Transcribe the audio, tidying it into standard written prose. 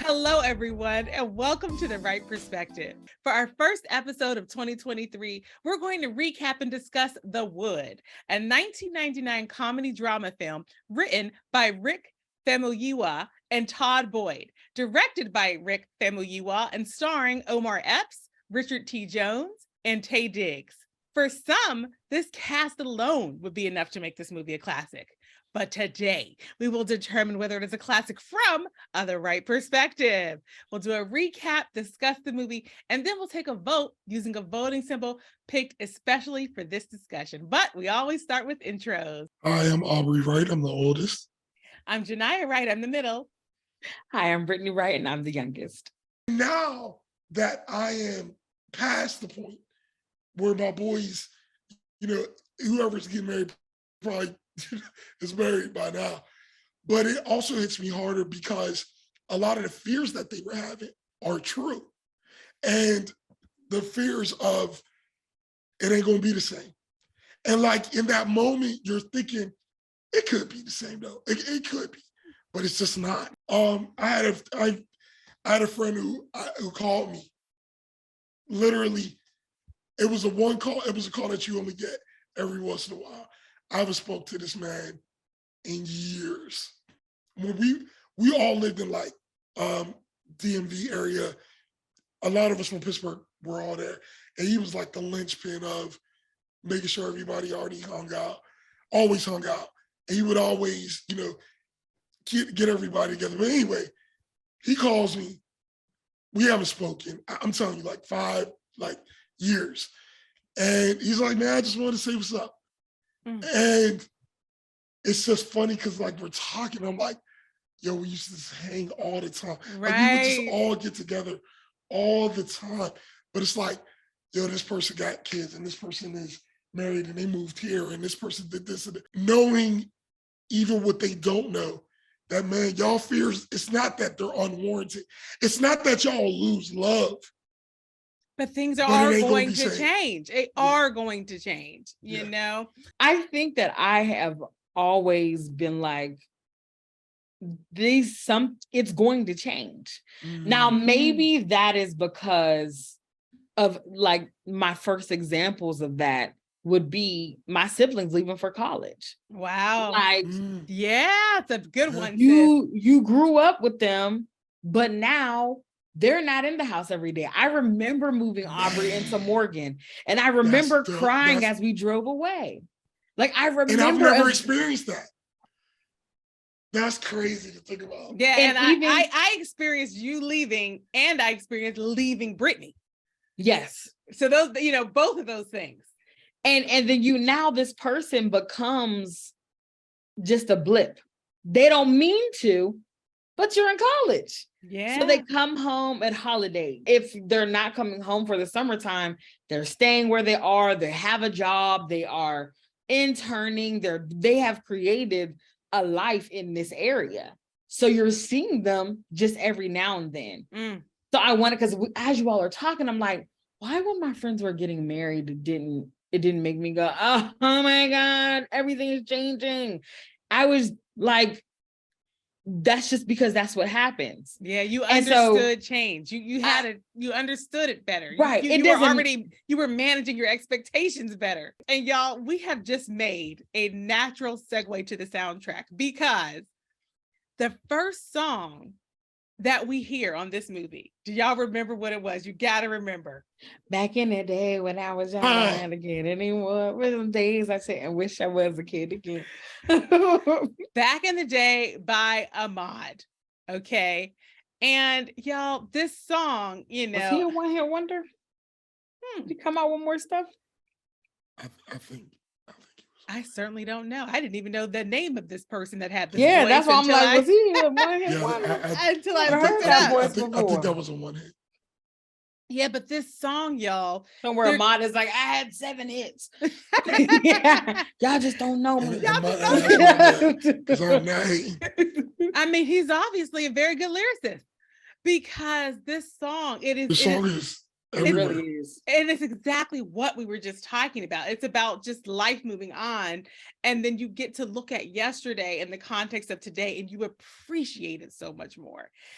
Hello, everyone, and welcome to The Wright Perspective. For our first episode of 2023, we're going to recap and discuss The Wood, a 1999 comedy drama film written by Rick Famuyiwa and Todd Boyd, directed by Rick Famuyiwa and starring Omar Epps, Richard T. Jones, and Taye Diggs. For some, this cast alone would be enough to make this movie a classic. But today, we will determine whether it is a classic from The Wright Perspective. We'll do a recap, discuss the movie, and then we'll take a vote using a voting symbol picked especially for this discussion. But we always start with intros. Hi, I'm Aubrey Wright. I'm the oldest. I'm Genia Wright. I'm the middle. Hi, I'm Brittany Wright, and I'm the youngest. Now that I am past the point where my boys, whoever's getting married probably is married by now. But it also hits me harder because a lot of the fears that they were having are true. And the fears of it ain't gonna be the same. And like in that moment, you're thinking, it could be the same though. It could be, but it's just not. I had a friend who called me. Literally, it was a call that you only get every once in a while. I haven't spoke to this man in years. When we all lived in like DMV area, a lot of us from Pittsburgh were all there. And he was like the linchpin of making sure everybody always hung out. And he would always, get everybody together. But anyway, he calls me. We haven't spoken. I'm telling you, like 5 years. And he's like, man, I just wanted to say what's up. And it's just funny because like we're talking, I'm like, yo, we used to just hang all the time. Right. Like, we would just all get together all the time. But it's like, yo, this person got kids and this person is married and they moved here and this person did this and that. Knowing even what they don't know, that man, y'all fears, it's not that they're unwarranted. It's not that y'all lose love. But things are going to change. They are going to change, you know? I think that I have always been like, it's going to change. Now, maybe that is because of like my first examples of that would be my siblings leaving for college. Wow. Like, yeah, it's a good one. You grew up with them, but now they're not in the house every day. I remember moving Aubrey into Morgan, and I remember crying as we drove away. Like, I remember. And I've never experienced that. That's crazy to think about. Yeah, and I experienced you leaving, and I experienced leaving Brittany. Yes. So those, both of those things. And then now this person becomes just a blip. They don't mean to, but you're in college. Yeah. So they come home at holiday. If they're not coming home for the summertime, they're staying where they are. They have a job. They are interning. They have created a life in this area. So you're seeing them just every now and then. So I wanted, because as you all are talking, I'm like, why when my friends were getting married, it didn't make me go, oh my God, everything is changing. I was like, that's just because that's what happens. Yeah, you understood change. You understood it better. Right. You were managing your expectations better. And y'all, we have just made a natural segue to the soundtrack because the first song that we hear on this movie, do y'all remember what it was? You gotta remember. Back in the day when I was young again, anymore with some days I said, I wish I was a kid again. Back in the Day by Ahmad. Okay. And y'all, this song, Was he a one-hit wonder? Did he come out with more stuff? I think I certainly don't know. I didn't even know the name of this person that had this voice. That's why I'm like, was he a one-hit wonder? Until I heard that voice before. I think that was a one hit. Yeah, but this song, y'all. Somewhere Ahmad is like, I had 7 hits. Yeah. Y'all just don't know me. Because I'm not hating. I mean, he's obviously a very good lyricist because this song, it is everywhere. It really is. And it's exactly what we were just talking about. It's about just life moving on. And then you get to look at yesterday in the context of today and you appreciate it so much more.